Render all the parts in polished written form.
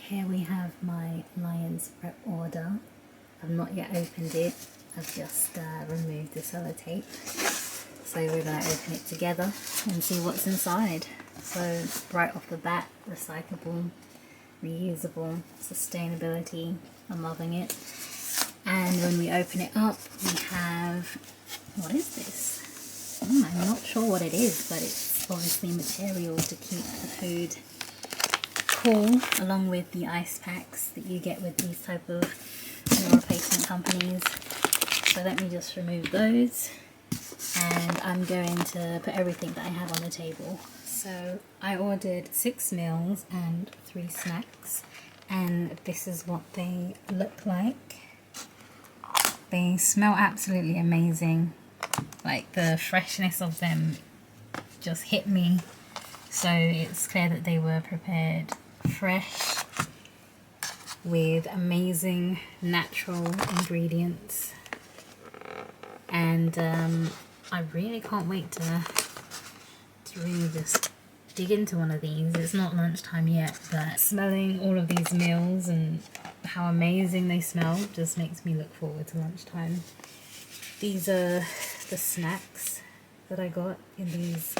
Here we have my Lions Prep order. I've not yet opened it. I've just removed the sellotape. So we're going to open it together and see what's inside. So right off the bat, recyclable, reusable, sustainability. I'm loving it. And when we open it up, we have, what is this? I'm not sure what it is, but it's obviously material to keep the food cool, along with the ice packs that you get with these type of meal replacement companies. So let me just remove those, and I'm going to put everything that I have on the table. So I ordered 6 meals and 3 snacks, and this is what they look like. They smell absolutely amazing. Like, the freshness of them just hit me. So it's clear that they were prepared fresh with amazing natural ingredients, and I really can't wait to really just dig into one of these. It's not lunchtime yet, but smelling all of these meals and how amazing they smell just makes me look forward to lunchtime. These are the snacks that I got in these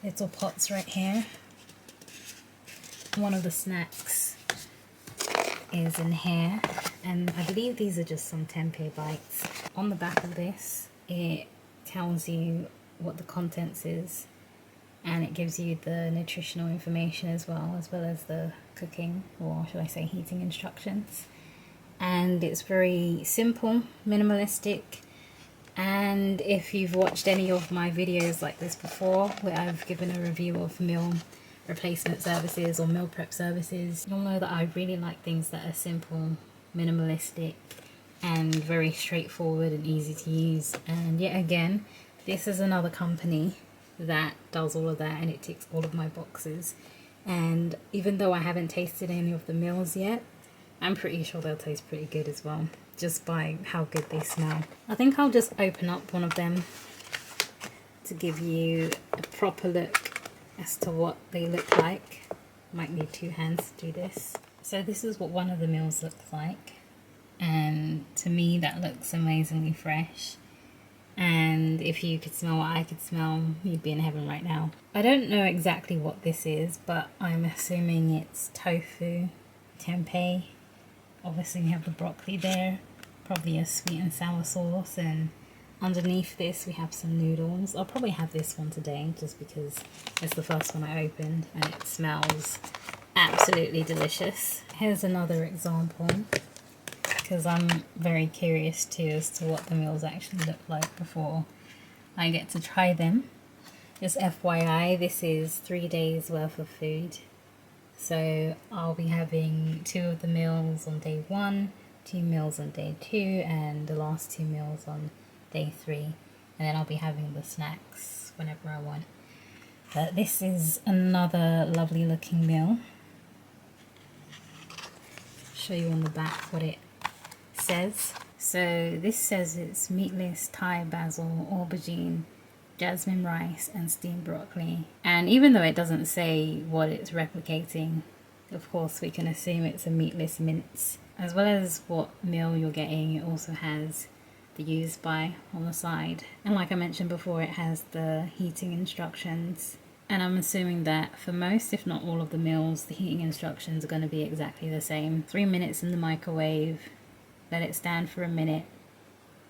little pots right here. One of the snacks is in here, and I believe these are just some tempeh bites. On the back of this, it tells you what the contents is, and it gives you the nutritional information as well as the cooking, or should I say heating instructions. And it's very simple, minimalistic. And if you've watched any of my videos like this before, where I've given a review of meal replacement services or meal prep services, you'll know that I really like things that are simple, minimalistic, and very straightforward and easy to use. And yet again, this is another company that does all of that, and it ticks all of my boxes. And even though I haven't tasted any of the meals yet, I'm pretty sure they'll taste pretty good as well, just by how good they smell. I think I'll just open up one of them to give you a proper look as to what they look like. Might need 2 hands to do this. So this is what one of the meals looks like, and to me that looks amazingly fresh. And if you could smell what I could smell, you'd be in heaven right now. I don't know exactly what this is, but I'm assuming it's tofu, tempeh. Obviously we have the broccoli there, probably a sweet and sour sauce, and underneath this we have some noodles. I'll probably have this one today just because it's the first one I opened and it smells absolutely delicious. Here's another example, because I'm very curious too as to what the meals actually look like before I get to try them. Just FYI, this is 3 days worth of food. So I'll be having 2 of the meals on day 1, 2 meals on day 2, and the last 2 meals on day 3. And then I'll be having the snacks whenever I want. But this is another lovely looking meal. Show you on the back what it says. So this says it's meatless Thai basil, aubergine, jasmine rice and steamed broccoli. And even though it doesn't say what it's replicating, of course we can assume it's a meatless mince. As well as what meal you're getting, it also has the use by on the side. And like I mentioned before, it has the heating instructions. And I'm assuming that for most, if not all of the meals, the heating instructions are going to be exactly the same. 3 minutes in the microwave, let it stand for a minute,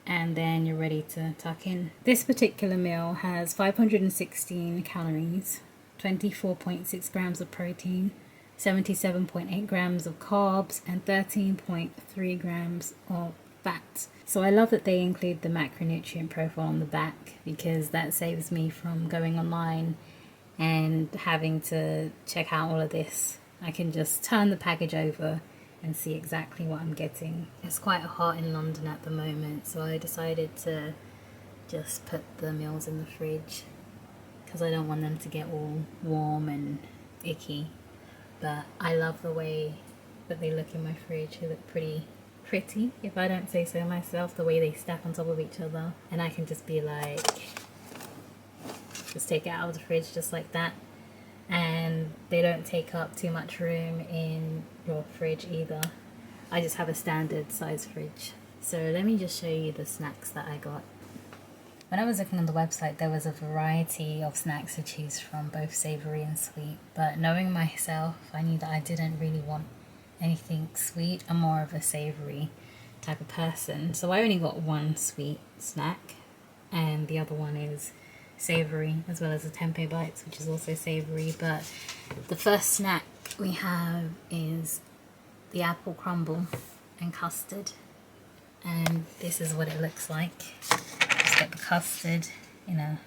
and then you're ready to tuck in. This particular meal has 516 calories, 24.6 grams of protein, 77.8 grams of carbs, and 13.3 grams of fat. So I love that they include the macronutrient profile on the back, because that saves me from going online and having to check out all of this. I can just turn the package over and see exactly what I'm getting. It's quite hot in London at the moment, so I decided to just put the meals in the fridge because I don't want them to get all warm and icky. But I love the way that they look in my fridge. They look pretty, if I don't say so myself, the way they stack on top of each other. And I can just be like, just take it out of the fridge just like that and they don't take up too much room in your fridge either. I just have a standard size fridge. So let me just show you the snacks that I got. When I was looking on the website, there was a variety of snacks to choose from, both savoury and sweet. But knowing myself, I knew that I didn't really want anything sweet. I'm more of a savoury type of person. So I only got one sweet snack, and the other one is savoury, as well as the tempeh bites, which is also savoury. But the first snack we have is the apple crumble and custard. And this is what it looks like. Just get the custard in a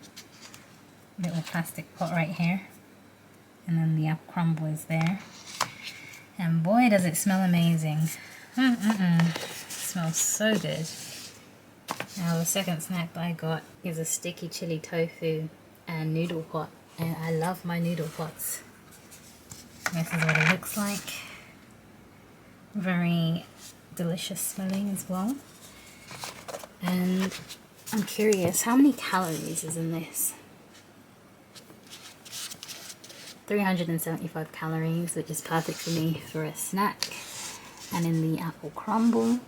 little plastic pot right here, and then the apple crumble is there, and boy does it smell amazing. It smells so good. Now the second snack that I got is a sticky chili tofu and noodle pot, and I love my noodle pots. This is what it looks like. Very delicious smelling as well. And I'm curious, how many calories is in this? 375 calories, which is perfect for me for a snack. And in the apple crumble,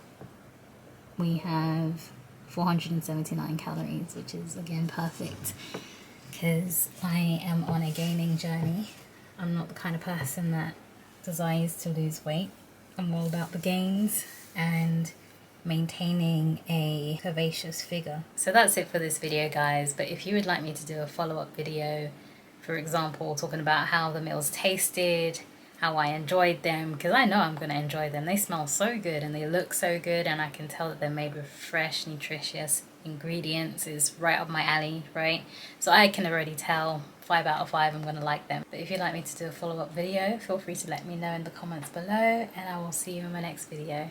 we have 479 calories, which is again perfect because I am on a gaining journey. I'm not the kind of person that desires to lose weight. I'm all about the gains and maintaining a curvaceous figure. So that's it for this video, guys. But if you would like me to do a follow-up video, for example, talking about how the meals tasted, how I enjoyed them, because I know I'm going to enjoy them. They smell so good and they look so good, and I can tell that they're made with fresh, nutritious ingredients. Is right up my alley, right? So I can already tell 5 out of 5 I'm going to like them. But if you'd like me to do a follow-up video, feel free to let me know in the comments below, and I will see you in my next video.